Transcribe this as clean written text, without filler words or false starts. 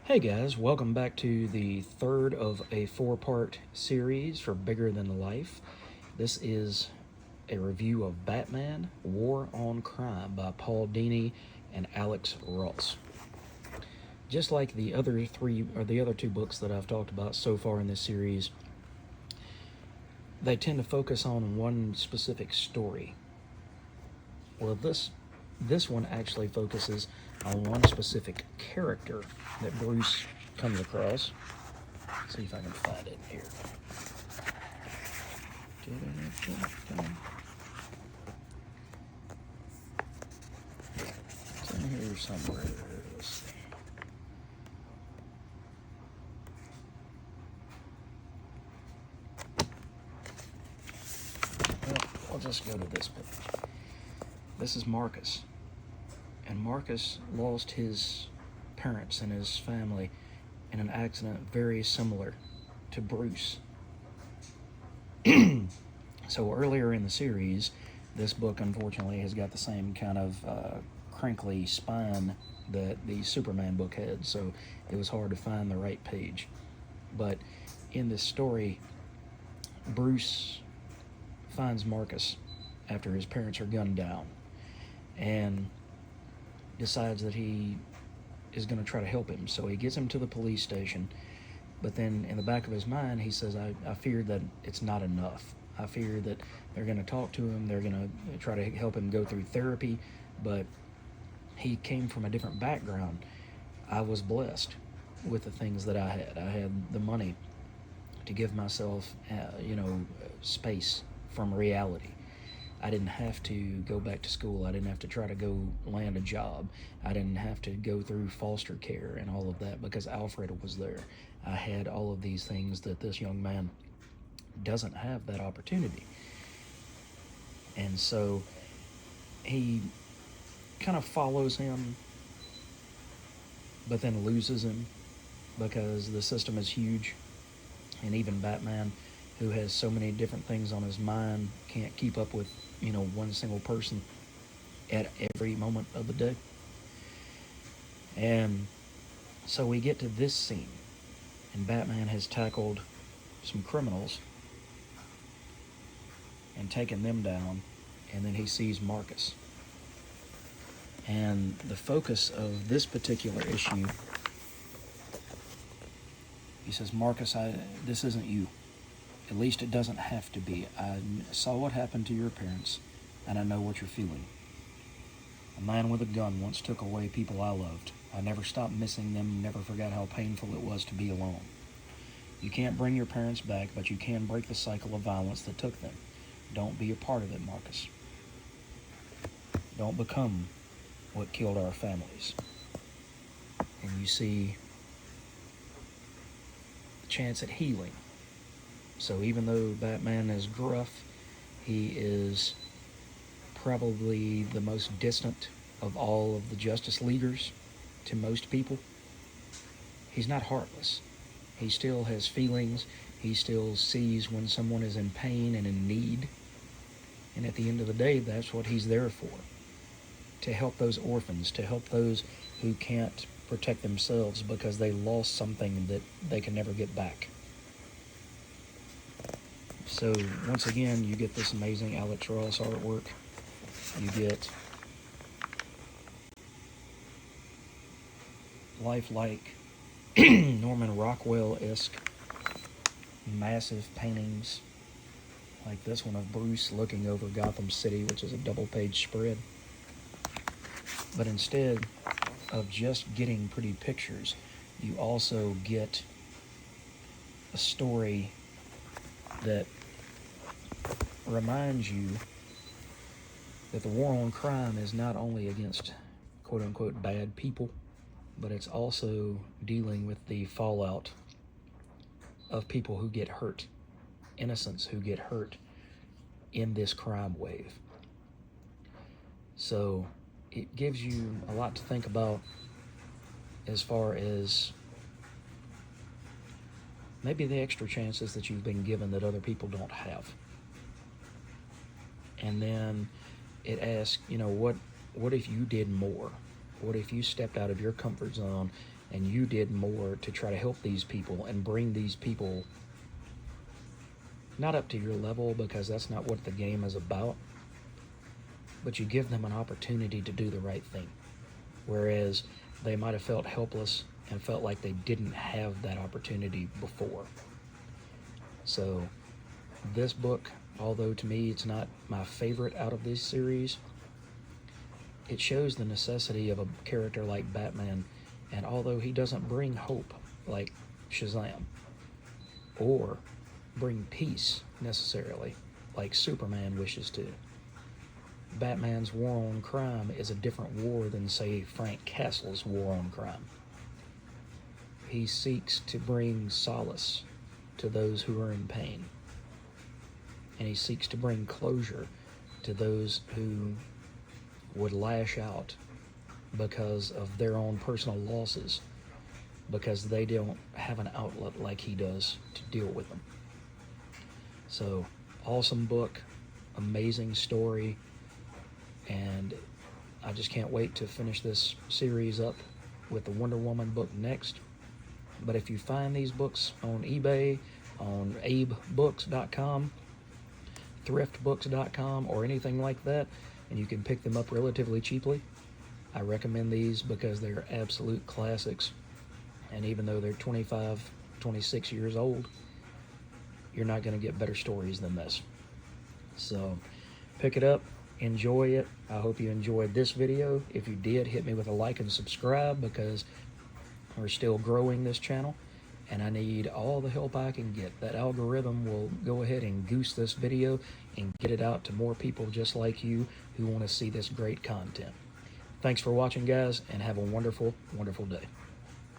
Hey guys, welcome back to the third of a four-part series for Bigger Than Life. This is a review of Batman: War on Crime by Paul Dini and Alex Ross. Just like the other two books that I've talked about so far in this series, they tend to focus on one specific story. Well, this one actually focuses on one specific character that Bruce comes across. Let's see if I can find it here. It's in here somewhere. Let's see. Well, I'll just go to this page. This is Marcus. And Marcus lost his parents and his family in an accident very similar to Bruce. So earlier in the series, this book unfortunately has got the same kind of crinkly spine that the Superman book had, so it was hard to find the right page. But in this story, Bruce finds Marcus after his parents are gunned down and decides that he is going to try to help him. So he gets him to the police station, but then in the back of his mind he says, I fear that it's not enough. I fear that they're going to talk to him, they're going to try to help him go through therapy, but he came from a different background. I was blessed with the things that I had. I had the money to give myself space from reality. I didn't have to go back to school. I didn't have to try to go land a job. I didn't have to go through foster care and all of that because Alfred was there. I had all of these things that this young man doesn't have that opportunity. And so he kind of follows him, but then loses him because the system is huge. And even Batman, who has so many different things on his mind, can't keep up with one single person at every moment of the day. And so we get to this scene, and Batman has tackled some criminals and taken them down, and then he sees Marcus. And the focus of this particular issue, he says, Marcus, this isn't you. At least it doesn't have to be. I saw what happened to your parents, and I know what you're feeling. A man with a gun once took away people I loved. I never stopped missing them, never forgot how painful it was to be alone. You can't bring your parents back, but you can break the cycle of violence that took them. Don't be a part of it, Marcus. Don't become what killed our families. And you see the chance at healing. So even though Batman is gruff, he is probably the most distant of all of the Justice Leaguers to most people. He's not heartless. He still has feelings. He still sees when someone is in pain and in need. And at the end of the day, that's what he's there for. To help those orphans, to help those who can't protect themselves because they lost something that they can never get back. So once again, you get this amazing Alex Ross artwork. You get lifelike Norman Rockwell-esque massive paintings like this one of Bruce looking over Gotham City, which is a double-page spread. But instead of just getting pretty pictures, you also get a story that reminds you that the war on crime is not only against quote-unquote bad people, but it's also dealing with the fallout of people who get hurt, innocents who get hurt in this crime wave. So it gives you a lot to think about as far as maybe the extra chances that you've been given that other people don't have. And then it asks, what if you did more? What if you stepped out of your comfort zone and you did more to try to help these people and bring these people not up to your level, because that's not what the game is about, but you give them an opportunity to do the right thing. Whereas they might have felt helpless and felt like they didn't have that opportunity before. So this book, although to me it's not my favorite out of this series, it shows the necessity of a character like Batman, and although he doesn't bring hope like Shazam, or bring peace necessarily like Superman wishes to, Batman's war on crime is a different war than, say, Frank Castle's war on crime. He seeks to bring solace to those who are in pain, and he seeks to bring closure to those who would lash out because of their own personal losses, because they don't have an outlet like he does to deal with them. So, awesome book, amazing story, and I just can't wait to finish this series up with the Wonder Woman book next. But if you find these books on eBay, on abebooks.com, thriftbooks.com, or anything like that, and you can pick them up relatively cheaply, I recommend these because they're absolute classics. And even though they're 25, 26 years old, you're not going to get better stories than this. So pick it up, enjoy it. I hope you enjoyed this video. If you did, hit me with a like and subscribe, because we're still growing this channel and I need all the help I can get. That algorithm will go ahead and goose this video and get it out to more people just like you who want to see this great content. Thanks for watching, guys, and have a wonderful, wonderful day.